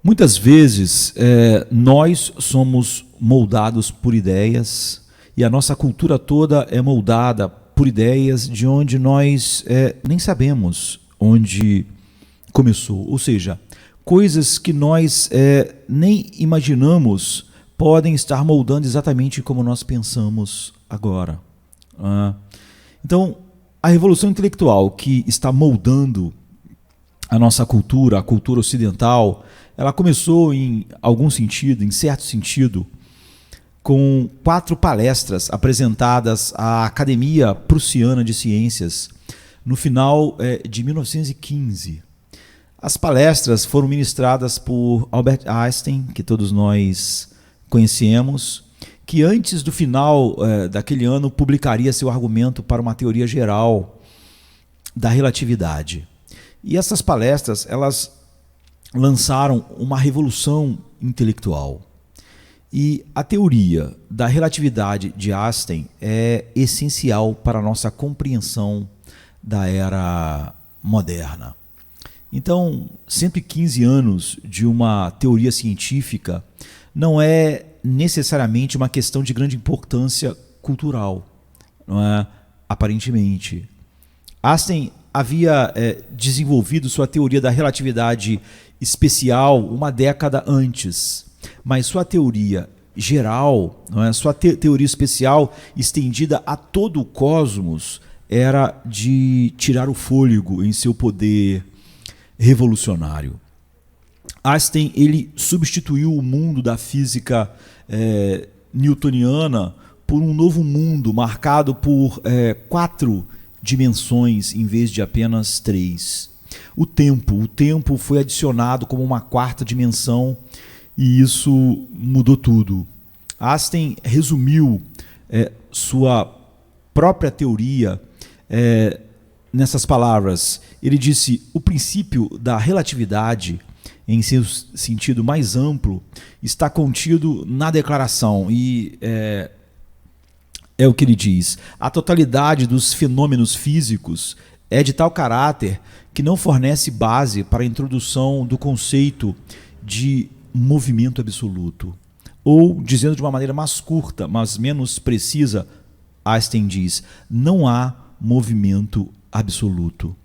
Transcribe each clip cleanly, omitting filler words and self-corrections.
Muitas vezes nós somos moldados por ideias e a nossa cultura toda é moldada por ideias de onde nós nem sabemos onde começou. Ou seja, coisas que nós nem imaginamos podem estar moldando exatamente como nós pensamos agora. Então, a revolução intelectual que está moldando a nossa cultura, a cultura ocidental, ela começou em algum sentido, em certo sentido, com 4 palestras apresentadas à Academia Prussiana de Ciências no final de 1915. As palestras foram ministradas por Albert Einstein, que todos nós conhecemos, que antes do final daquele ano publicaria seu argumento para uma teoria geral da relatividade. E essas palestras, elas lançaram uma revolução intelectual. E a teoria da relatividade de Einstein é essencial para a nossa compreensão da era moderna. Então, 115 anos de uma teoria científica não é necessariamente uma questão de grande importância cultural, não é? Aparentemente. Einstein havia desenvolvido sua teoria da relatividade especial uma década antes, mas sua teoria geral, não é? Sua teoria especial estendida a todo o cosmos era de tirar o fôlego em seu poder revolucionário. Einstein ele substituiu o mundo da física newtoniana por um novo mundo marcado por 4 dimensões em vez de apenas 3. O tempo foi adicionado como uma 4ª dimensão e isso mudou tudo. Einstein resumiu sua própria teoria nessas palavras. Ele disse: o princípio da relatividade, em seu sentido mais amplo, está contido na declaração e é o que ele diz: a totalidade dos fenômenos físicos é de tal caráter que não fornece base para a introdução do conceito de movimento absoluto. Ou, dizendo de uma maneira mais curta, mas menos precisa, Einstein diz: não há movimento absoluto.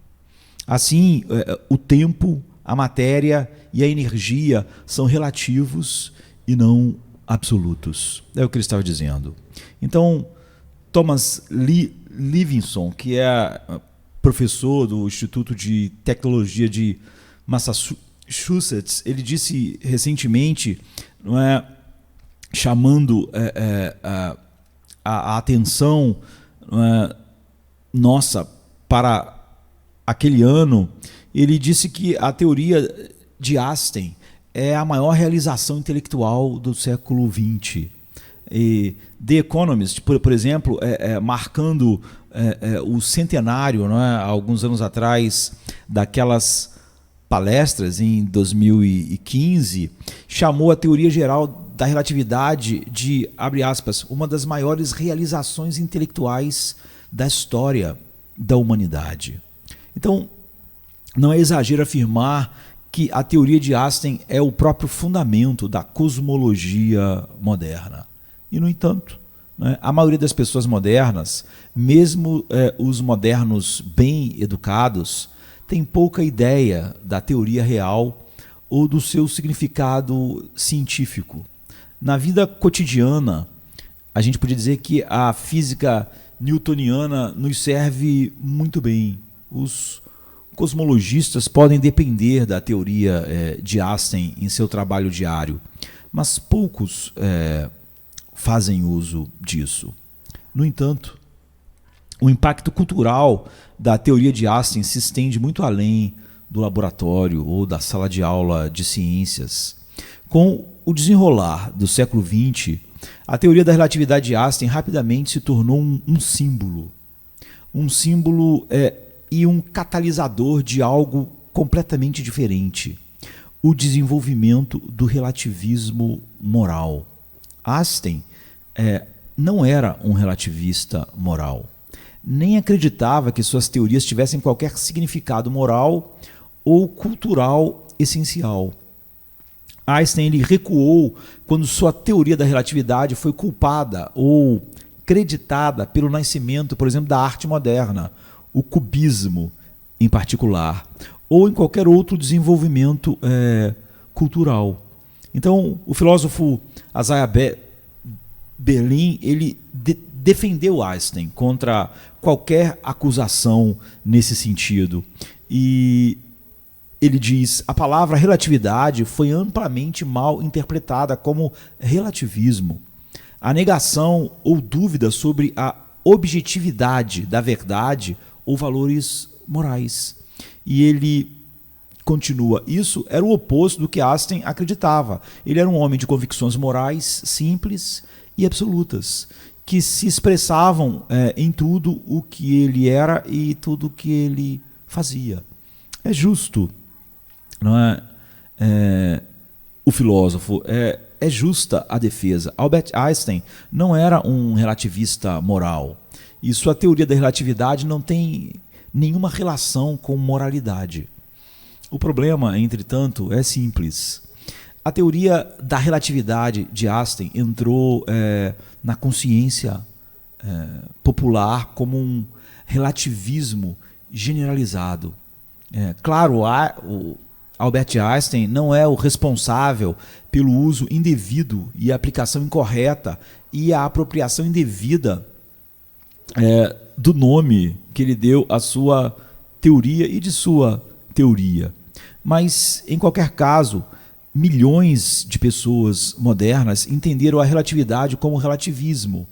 Assim, o tempo, a matéria e a energia são relativos e não absolutos. É o que ele estava dizendo. Então, Thomas Levinson, que é professor do Instituto de Tecnologia de Massachusetts, ele disse recentemente, não é, chamando a atenção nossa para aquele ano, ele disse que a teoria de Einstein é a maior realização intelectual do século XX. E The Economist, por exemplo, marcando o centenário, não é, alguns anos atrás, daquelas palestras em 2015, chamou a teoria geral da relatividade de, abre aspas, uma das maiores realizações intelectuais da história da humanidade. Então, não é exagero afirmar que a teoria de Einstein é o próprio fundamento da cosmologia moderna. E, no entanto, né, a maioria das pessoas modernas, mesmo os modernos bem educados, tem pouca ideia da teoria real ou do seu significado científico. Na vida cotidiana, a gente podia dizer que a física newtoniana nos serve muito bem. Os cosmologistas podem depender da teoria de Einstein em seu trabalho diário, mas poucos fazem uso disso. No entanto, o impacto cultural da teoria de Einstein se estende muito além do laboratório ou da sala de aula de ciências. Com o desenrolar do século XX, a teoria da relatividade de Einstein rapidamente se tornou um símbolo. Um símbolo e um catalisador de algo completamente diferente: o desenvolvimento do relativismo moral. Einstein não era um relativista moral, nem acreditava que suas teorias tivessem qualquer significado moral ou cultural essencial. Einstein ele recuou quando sua teoria da relatividade foi culpada ou creditada pelo nascimento, por exemplo, da arte moderna, o cubismo em particular, ou em qualquer outro desenvolvimento cultural. Então, o filósofo Isaiah Berlin ele defendeu Einstein contra qualquer acusação nesse sentido. E ele diz: a palavra relatividade foi amplamente mal interpretada como relativismo, a negação ou dúvida sobre a objetividade da verdade ou valores morais. E ele continua: isso era o oposto do que Einstein acreditava. Ele era um homem de convicções morais simples e absolutas, que se expressavam em tudo o que ele era e tudo o que ele fazia. É justo, não é? O filósofo, é justa a defesa. Albert Einstein não era um relativista moral, e sua teoria da relatividade não tem nenhuma relação com moralidade. O problema, entretanto, é simples. A teoria da relatividade de Einstein entrou na consciência popular como um relativismo generalizado. Claro, o Albert Einstein não é o responsável pelo uso indevido e a aplicação incorreta e a apropriação indevida do nome que ele deu à sua teoria e de sua teoria. Mas, em qualquer caso, milhões de pessoas modernas entenderam a relatividade como relativismo.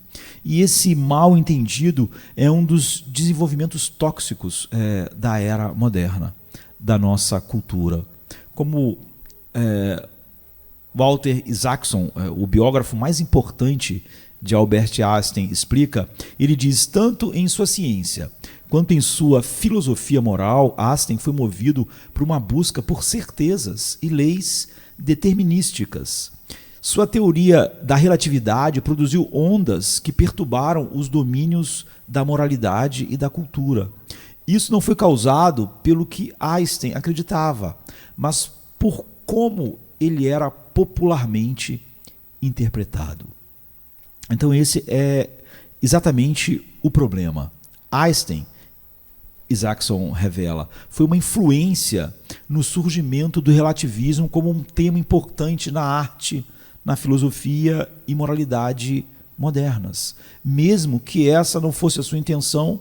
E esse mal entendido é um dos desenvolvimentos tóxicos da era moderna, da nossa cultura. Como Walter Isaacson, o biógrafo mais importante de Albert Einstein, explica, ele diz: tanto em sua ciência quanto em sua filosofia moral, Einstein foi movido por uma busca por certezas e leis determinísticas. Sua teoria da relatividade produziu ondas que perturbaram os domínios da moralidade e da cultura. Isso não foi causado pelo que Einstein acreditava, mas por como ele era popularmente interpretado. Então esse é exatamente o problema. Einstein, Isaacson revela, foi uma influência no surgimento do relativismo como um tema importante na arte, na filosofia e moralidade modernas, mesmo que essa não fosse a sua intenção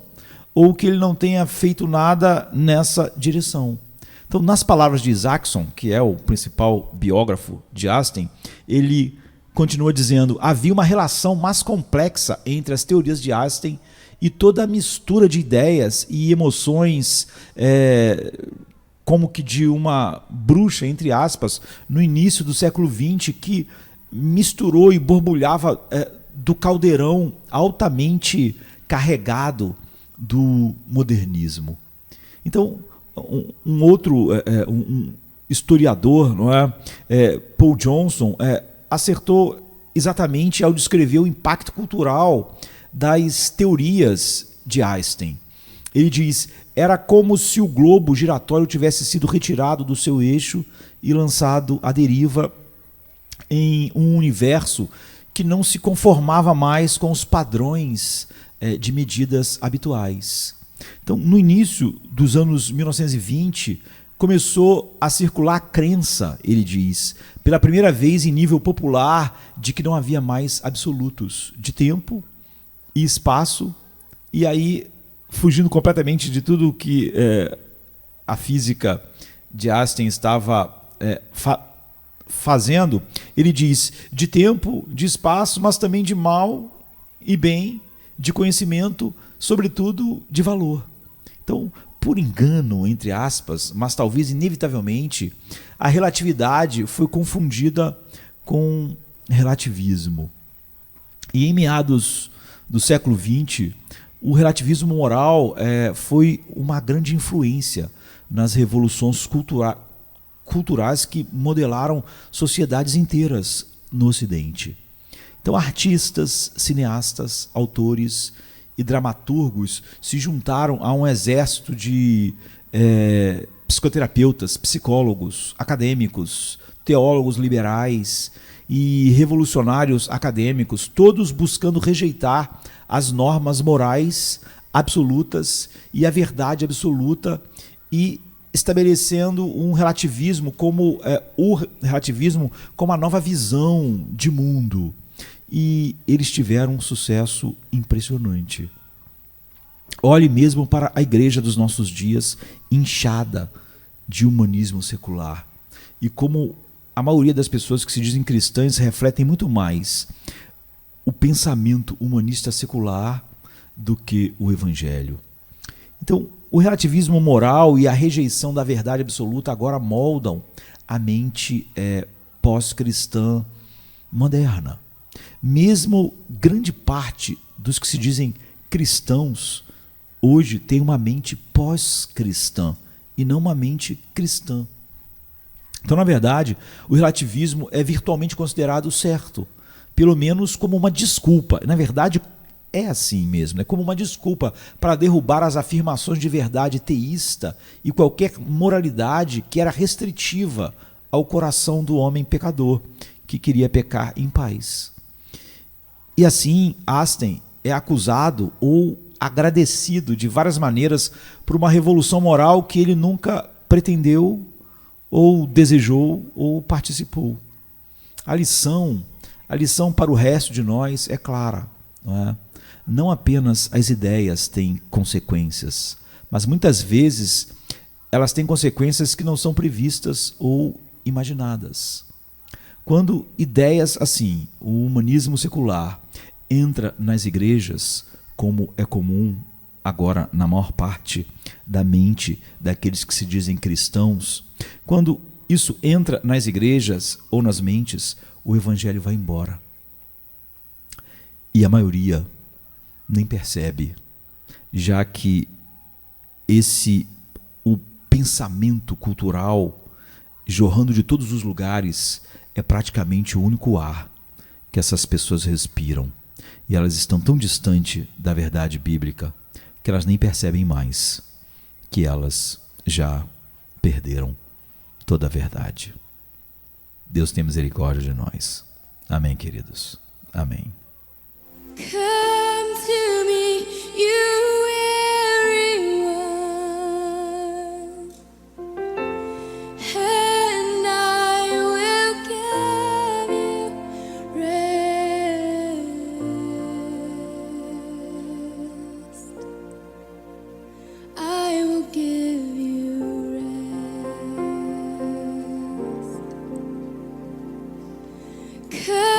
ou que ele não tenha feito nada nessa direção. Então, nas palavras de Isaacson, que é o principal biógrafo de Einstein, ele continua dizendo: havia uma relação mais complexa entre as teorias de Einstein e toda a mistura de ideias e emoções, como que de uma bruxa, entre aspas, no início do século XX, que misturou e borbulhava do caldeirão altamente carregado do modernismo. Então, um outro historiador, não é? Paul Johnson, acertou exatamente ao descrever o impacto cultural das teorias de Einstein. Ele diz: era como se o globo giratório tivesse sido retirado do seu eixo e lançado à deriva em um universo que não se conformava mais com os padrões de medidas habituais. Então, no início dos anos 1920, começou a circular a crença, ele diz, pela primeira vez em nível popular, de que não havia mais absolutos de tempo e espaço, e aí, fugindo completamente de tudo que a física de Einstein estava fazendo, ele diz: de tempo, de espaço, mas também de mal e bem, de conhecimento, sobretudo de valor. Então, por engano, entre aspas, mas talvez inevitavelmente, a relatividade foi confundida com relativismo. E em meados do século XX, o relativismo moral foi uma grande influência nas revoluções culturais que modelaram sociedades inteiras no Ocidente. Então, artistas, cineastas, autores e dramaturgos se juntaram a um exército de psicoterapeutas, psicólogos, acadêmicos, teólogos liberais e revolucionários acadêmicos, todos buscando rejeitar as normas morais absolutas e a verdade absoluta e estabelecendo um relativismo como o relativismo como a nova visão de mundo. E eles tiveram um sucesso impressionante. Olhe mesmo para a igreja dos nossos dias, inchada de humanismo secular. E como a maioria das pessoas que se dizem cristãs refletem muito mais o pensamento humanista secular do que o evangelho. Então, o relativismo moral e a rejeição da verdade absoluta agora moldam a mente pós-cristã moderna. Mesmo grande parte dos que se dizem cristãos hoje tem uma mente pós-cristã e não uma mente cristã. Então, na verdade, o relativismo é virtualmente considerado certo, pelo menos como uma desculpa. Na verdade, é assim mesmo, é como uma desculpa para derrubar as afirmações de verdade teísta e qualquer moralidade que era restritiva ao coração do homem pecador, que queria pecar em paz. E assim, Einstein é acusado ou agradecido de várias maneiras por uma revolução moral que ele nunca pretendeu ou desejou ou participou. A lição para o resto de nós é clara, não é? Não apenas as ideias têm consequências, mas muitas vezes elas têm consequências que não são previstas ou imaginadas. Quando ideias assim, o humanismo secular, entra nas igrejas, como é comum agora na maior parte da mente daqueles que se dizem cristãos, quando isso entra nas igrejas ou nas mentes, o evangelho vai embora. E a maioria nem percebe, já que o pensamento cultural jorrando de todos os lugares é praticamente o único ar que essas pessoas respiram. E elas estão tão distante da verdade bíblica que elas nem percebem mais que elas já perderam toda a verdade. Deus tenha misericórdia de nós. Amém, queridos. Amém. Come to me, you weary one, and I will give you rest. I will give you rest.